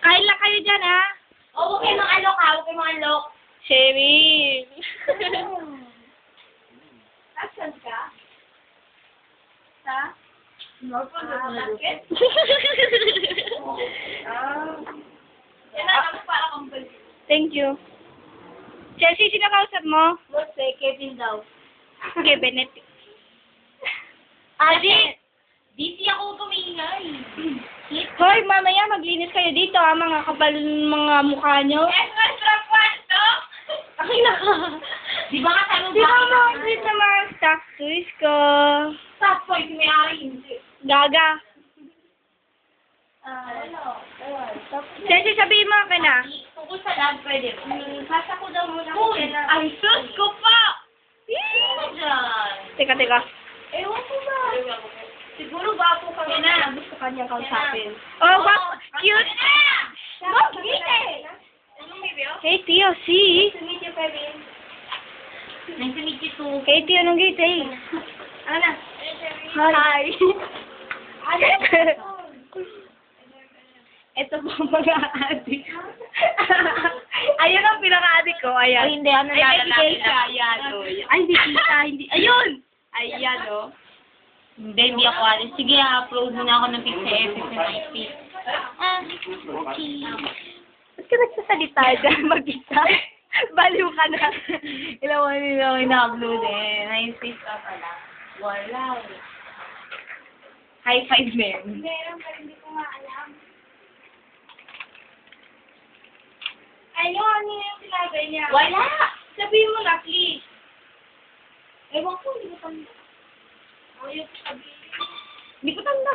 Kain lang kayo dyan, ha? O, huwag kayo mang-alok ha. Huwag kayo mang-alok. Cheryl. Action ka? Ha? Bakit? Yan na, tapos para kang balik. Thank you. Chelsea, sino kausap mo? Mose, Kevin daw. Kevin. Adi! Busy ako kumingay. Hoy, mamaya maglinis kayo dito, ha? Mga kapal mga mukha nyo. Yes, kwarto! Ay, naka. Di ba nga tanong Di ba mga sa mga stock toys ko? Stop po, si may-ari hindi. Gaga. Chelsea, sabihin mo ka na. Tungkol sa lab, pwede ba? Sasa ko daw muna. Ay, sus ko pa! Ano dyan? Teka. Ewan ko ba? Siguro bapo kami na. Gusto kanyang kausapin. Oh, wow. Cute. Wow, gite! Anong may biyo? Hey, Tio, see? Nice to meet you, Kevin. Nice to meet you too. Hey, Tio, anong gate, eh? Ano na? Hi. Ano? Ito po mga adik. Ayun ang pinaka-adik ko. Ayan. Ay, hindi. Ano Ay, may lalaki bigay siya. lang. Ayan, oh. Ay, hindi kita. Hindi. Ayun! Ayan, oh. Hindi ako alis. Sige, upload muna ako ng picture FF na night pic. Okay. Ba't ka nagsasalita dyan mag-isa? Baliw ka na. Ilang mo nila ako ina-upload eh. Night pic ka pala. Wala. High five, men. Meron pa hindi ko nga alam. Ano yung sinabay niya? Wala! Sabihin mo na, please. Ewan ko, hindi ko tanda. Ayaw ko sabihin. Hindi ko tanda,